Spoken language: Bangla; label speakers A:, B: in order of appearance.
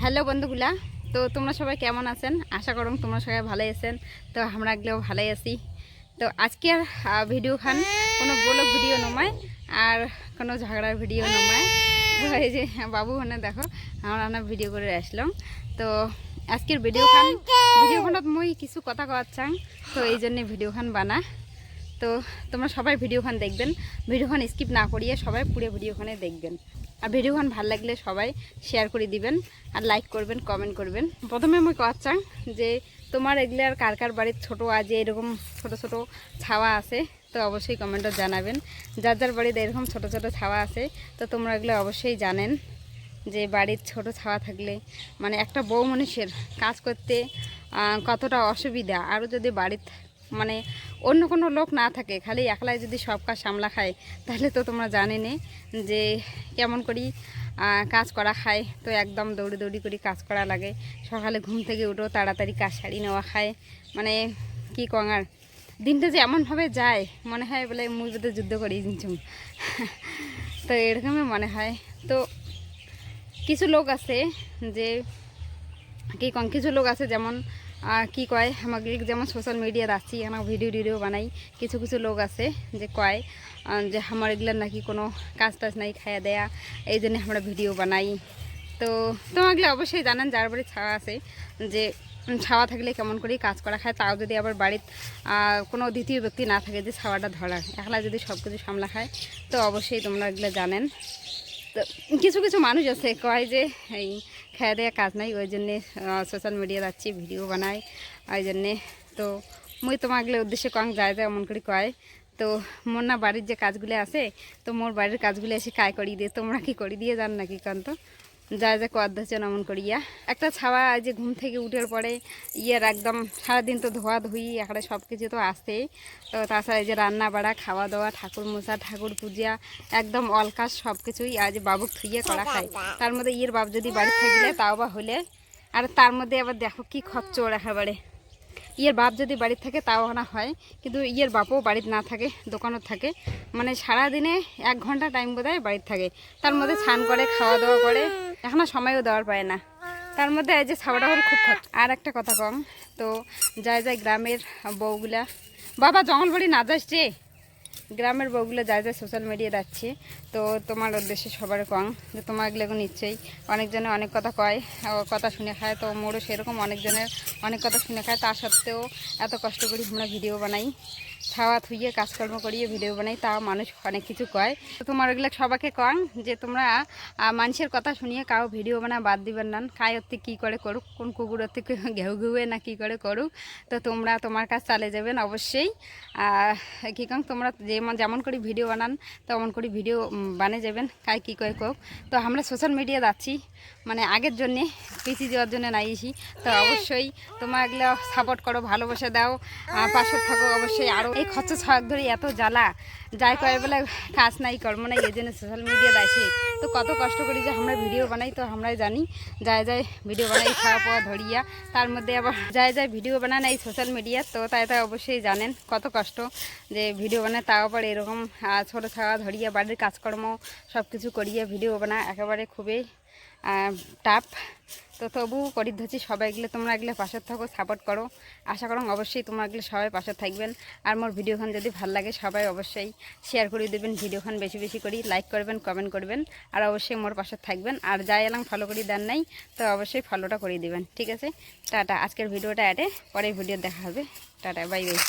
A: হ্যালো বন্ধুগুলা, তো তোমরা সবাই কেমন আছেন? আশা করুন তোমরা সবাই ভালো আছেন। তো আমরা এগুলো ভালোই আছি। তো আজকের ভিডিও খান কোনো ব্লগ ভিডিও নমায় আর কোনো ঝগড়ার ভিডিও নমায়। তো এই যে বাবু ওখানে দেখো আমরা ভিডিও করে আসলাম। তো আজকের ভিডিওখানত মই কিছু কথা কওয়ার চাং, তো এই জন্যে ভিডিওখান বানা। তো তোমরা সবাই ভিডিওখান দেখবেন, ভিডিওখান স্কিপ না করিয়ে সবাই পুরো ভিডিওখানে দেখবেন। আর ভিডিওখান ভালো লাগলে সবাই শেয়ার করে দিবেন আর লাইক করবেন, কমেন্ট করবেন। প্রথমে আমি কওয়ার চাং যে তোমার এগুলার কার কার বাড়ির ছোটো আছে, এরকম ছোট ছোট ছাওয়া আছে, তো অবশ্যই কমেন্টে জানাবেন। যার যার বাড়িতে এরকম ছোট ছোট ছাওয়া আছে, তো তোমরা এগুলো অবশ্যই জানেন যে বাড়ির ছোট ছাওয়া থাকলে মানে একটা বউ মানুষের কাজ করতে কতটা অসুবিধা। আরও যদি বাড়ির মানে অন্য কোনো লোক না থাকে, খালি একলাই যদি সব কাজ সামলা খায়, তাহলে তো তোমরা জানেনে যে কেমন করি কাজ করা খায়। তো একদম দৌড়ি দৌড়ি করে কাজ করা লাগে। সকালে ঘুম থেকে উঠো তাড়াতাড়ি কাজ সারি নেওয়া খায়, মানে কি কঙার দিনটা যে এমনভাবে যায় মনে হয় বলে মুই বোধহয় যুদ্ধ করি জিনছুম। তো এরকমই মনে হয়। তো কিছু লোক আছে যে কিছু লোক আছে যেমন কি কয় আমাকে, যেমন সোশ্যাল মিডিয়াতে আছি আমার ভিডিও বানাই, কিছু কিছু লোক আছে যে কয় যে আমার এগুলোর নাকি কোনো কাজ টাজ নাই, খাইয়া দেয়া, এই জন্য আমরা ভিডিও বানাই। তো তোমাগুলো অবশ্যই জানেন যার বাড়ি ছাওয়া আছে যে ছাওয়া থাকলে কেমন করে কাজ করা খায়। তাও যদি আবার বাড়ির কোনো দ্বিতীয় ব্যক্তি না থাকে যে ছাওয়াটা ধরার, একলা যদি সব কিছু সামলা খায়, তো অবশ্যই তোমরা এগুলো জানেন। তো কিছু কিছু মানুষ আছে কয় যে এই খেয়ে দেওয়া কাজ নাই, ওই জন্যে সোশ্যাল মিডিয়া যাচ্ছি ভিডিও বানাই ওই জন্যে। তো মুই তোমাগুলো উদ্দেশ্যে কং যায় যায় এমন করে কয়। তো মোর না বাড়ির যে কাজগুলো আছে, তো মোর বাড়ির কাজগুলো এসে কায় করি দিয়ে, তোমরা কি করি দিয়ে যান নাকি কান্ত যা যা কদ্দাচ্ছেন এমন করিয়া। একটা ছাওয়া যে ঘুম থেকে উঠার পরে ইয়ের একদম সারাদিন তো ধোয়া ধুই এখানে সব কিছু তো আসেই। তো তাছাড়া এই যে রান্না বাড়া, খাওয়া দাওয়া, ঠাকুর মোছা, ঠাকুর পূজা, একদম অলকাশ সব কিছুই আজ বাবুক থুইয়ে করা খায়। তার মধ্যে ইয়ের বাপ যদি বাড়ি থাকলে তাও বা হলে, আর তার মধ্যে আবার দেখো কি খরচর একেবারে। ইয়ের বাপ যদি বাড়িতে থাকে তাও আনা হয়, কিন্তু ইয়ের বাপও বাড়িতে না থাকে, দোকানত থাকে, মানে সারাদিনে 1 ঘন্টা টাইম বোধহয় বাড়িতে থাকে। তার মধ্যে স্নান করে, খাওয়া দাওয়া করে, এখনও সময়ও দেওয়ার পায় না। তার মধ্যে এই যে ছাওয়াটা হলে খুব খরচ। আর একটা কথা কম, তো যায় যায় গ্রামের বউগুলা, বাবা জঙ্গলবাড়ি না যাস রে, গ্রামের বউগুলো যায় যায় সোশ্যাল মিডিয়া যাচ্ছে। তো তোমার উদ্দেশ্যে সবার কম যে তোমার এগুলো নিশ্চয়ই অনেকজনে অনেক কথা কয়, কথা শুনে খায়। তো মোরও সেরকম অনেকজনের অনেক কথা শুনে খায়, তা সত্ত্বেও এত কষ্ট করি আমরা ভিডিও বানাই, খাওয়া থুইয়ে কাজকর্ম করিয়ে ভিডিও বানাই, তাও মানুষ অনেক কিছু কয়। তো তোমার এগুলো সবাইকে কম যে তোমরা মানুষের কথা শুনিয়ে কাউ ভিডিও বানা বাদ দিবেন না। খায় অর্থে কী করে করুক, কোন কুকুর অর্থে ঘেউ ঘেউয়ে না কী করে করুক, তো তোমরা তোমার কাজ চালে যাবেন অবশ্যই। কী কম তোমরা যেমন করে ভিডিও বানান তেমন করে ভিডিও বানিয়ে যাবেন, কায় কী করে কোক। তো আমরা সোশ্যাল মিডিয়া যাচ্ছি মানে আগের জন্যে, পিছিয়ে যাওয়ার জন্য নাই এসি। তো অবশ্যই তোমরা এগুলো সাপোর্ট করো, ভালোবাসা দাও, পাশে থাকো অবশ্যই। আরও এই খরচা ছক ধরে এত জ্বালা যাই কয় বলে কাজ নাই কর্ম নাই, এই জন্য সোশ্যাল মিডিয়া আসি। তো কত কষ্ট করি যে আমরা ভিডিও বানাই, তো আমরাই জানি যায় যায় ভিডিও বানাই খাওয়া পাওয়া ধরিয়া। তার মধ্যে আবার যায় যায় ভিডিও বানান এই সোশ্যাল মিডিয়া, তো তাই অবশ্যই জানেন কত কষ্ট যে ভিডিও বানায়। তাও আবার এরকম ছোটো ছাওয়া ধরিয়া বাড়ির কাজকর্ম সব কিছু করিয়া ভিডিও বানায় একেবারে খুবই টাফ। তো তবু করি ধরছি সবাই এগুলো, তোমরা এগুলো পাশে থাকো, সাপোর্ট করো। আশা করো অবশ্যই তোমরা এগুলো সবাই পাশে থাকবেন। আর মোর ভিডিওখান যদি ভালো লাগে সবাই অবশ্যই শেয়ার করে দেবেন, ভিডিওখান বেশি বেশি করি লাইক করবেন, কমেন্ট করবেন, আর অবশ্যই মোর পাশে থাকবেন। আর যাই এলাম ফলো করি দেন নাই, তো অবশ্যই ফলোটা করে দিবেন, ঠিক আছে? টাটা। আজকের ভিডিওটা পরের ভিডিও দেখা হবে। Tata, bye bye.